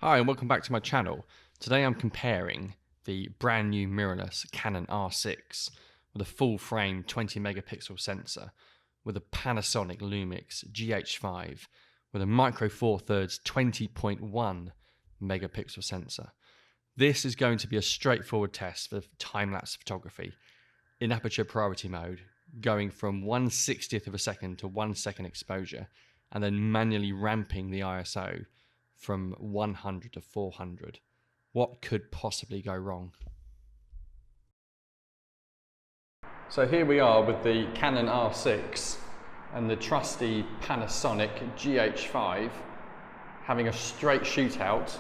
Hi and welcome back to my channel. Today I'm comparing the brand new mirrorless Canon R6 with a full frame 20 megapixel sensor with a Panasonic Lumix GH5 with a micro four thirds 20.1 megapixel sensor. This is going to be a straightforward test for time-lapse photography in aperture priority mode, going from 1/60th of a second to 1 second exposure and then manually ramping the ISO from 100 to 400. What could possibly go wrong? So here we are with the Canon R6 and the trusty Panasonic GH5 having a straight shootout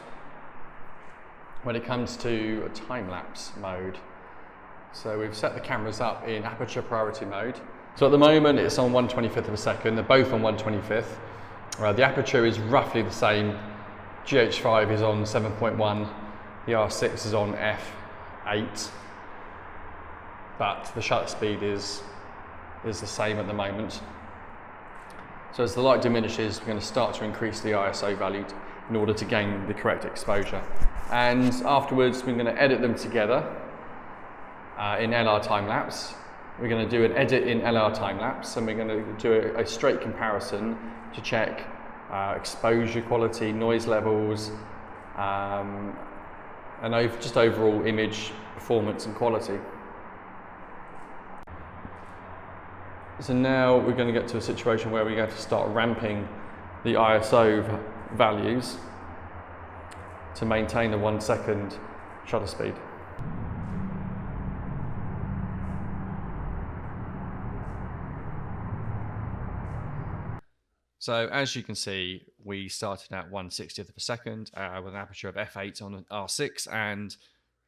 when it comes to a time-lapse mode. So we've set the cameras up in aperture priority mode. So at the moment it's on 1/25th of a second, they're both on 1/25th. The aperture is roughly the same. GH5 is on 7.1, the R6 is on f8, but the shutter speed is the same at the moment. So as the light diminishes, we're going to start to increase the ISO value in order to gain the correct exposure. And afterwards, we're going to edit them together in LR time-lapse. We're going to do an edit in LR time-lapse, and we're going to do a straight comparison to check exposure quality, noise levels, and just overall image performance and quality. So now we're going to get to a situation where we're going to start ramping the ISO values to maintain the 1 second shutter speed. So as you can see, we started at 1/60th of a second with an aperture of f8 on the R6 and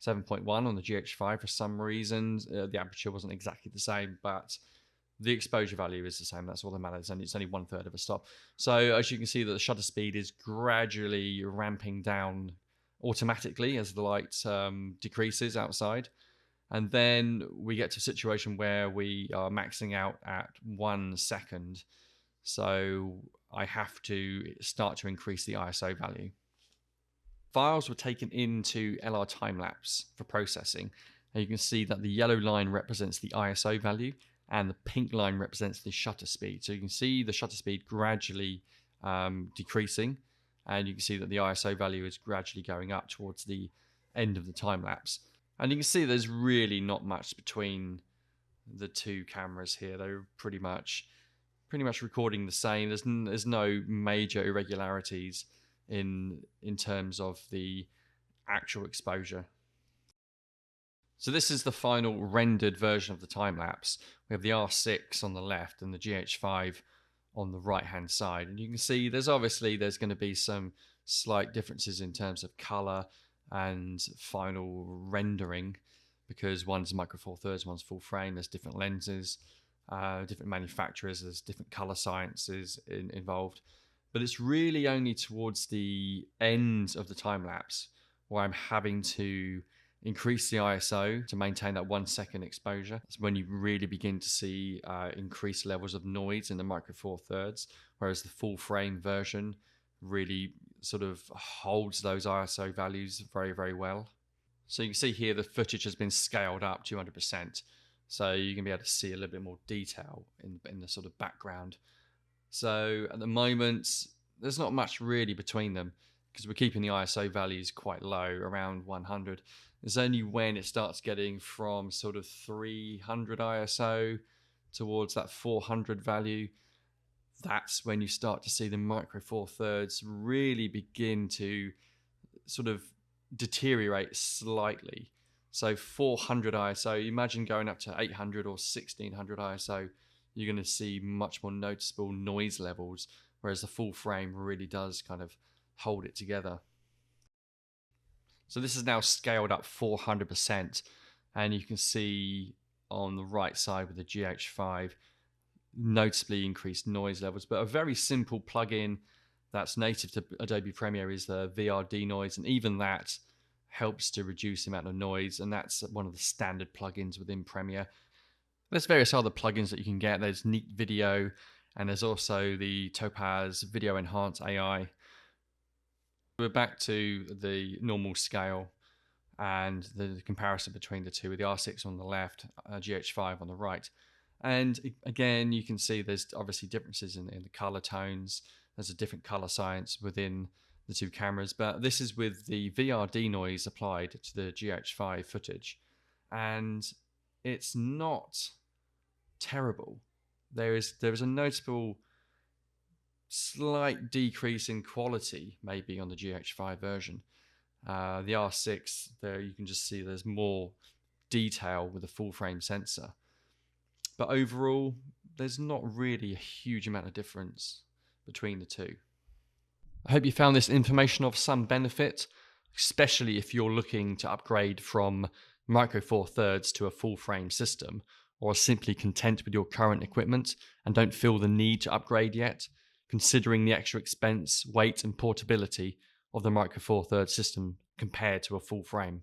7.1 on the GH5. For some reason, the aperture wasn't exactly the same, but the exposure value is the same. That's all that matters, and it's only 1/3 of a stop. So as you can see, that the shutter speed is gradually ramping down automatically as the light decreases outside. And then we get to a situation where we are maxing out at 1 second. So I have to start to increase the ISO value. Files were taken into LR time-lapse for processing. And you can see that the yellow line represents the ISO value and the pink line represents the shutter speed. So you can see the shutter speed gradually decreasing, and you can see that the ISO value is gradually going up towards the end of the time-lapse. And you can see there's really not much between the two cameras here. They're pretty much recording the same. There's no major irregularities in terms of the actual exposure. So this is the final rendered version of the time-lapse. We have the R6 on the left and the GH5 on the right-hand side. And you can see there's going to be some slight differences in terms of color and final rendering, because one's micro four thirds, one's full frame, there's different lenses. Different manufacturers, there's different color sciences involved, but it's really only towards the end of the time lapse where I'm having to increase the ISO to maintain that 1 second exposure. That's when you really begin to see increased levels of noise in the micro four thirds, whereas the full frame version really sort of holds those ISO values very, very well. So you can see here the footage has been scaled up 200%. So you can be able to see a little bit more detail in the sort of background. So at the moment, there's not much really between them because we're keeping the ISO values quite low, around 100. It's only when it starts getting from sort of 300 ISO towards that 400 value, that's when you start to see the micro four thirds really begin to sort of deteriorate slightly. So 400 ISO, imagine going up to 800 or 1600 ISO, you're going to see much more noticeable noise levels, whereas the full frame really does kind of hold it together. So this is now scaled up 400%, and you can see on the right side with the GH5, noticeably increased noise levels, but a very simple plugin that's native to Adobe Premiere is the VRD noise, and even that helps to reduce the amount of noise, and that's one of the standard plugins within Premiere. There's various other plugins that you can get. There's Neat Video, and there's also the Topaz Video Enhance AI. We're back to the normal scale and the comparison between the two, with the R6 on the left, GH5 on the right. And again, you can see there's obviously differences in the color tones. There's a different color science within the two cameras, but this is with the VRD noise applied to the GH5 footage, and it's not terrible. There is a noticeable slight decrease in quality maybe on the GH5 version. The R6, there you can just see there's more detail with a full frame sensor. But overall, there's not really a huge amount of difference between the two. I hope you found this information of some benefit, especially if you're looking to upgrade from Micro Four Thirds to a full frame system, or are simply content with your current equipment and don't feel the need to upgrade yet, considering the extra expense, weight and portability of the Micro Four Thirds system compared to a full frame.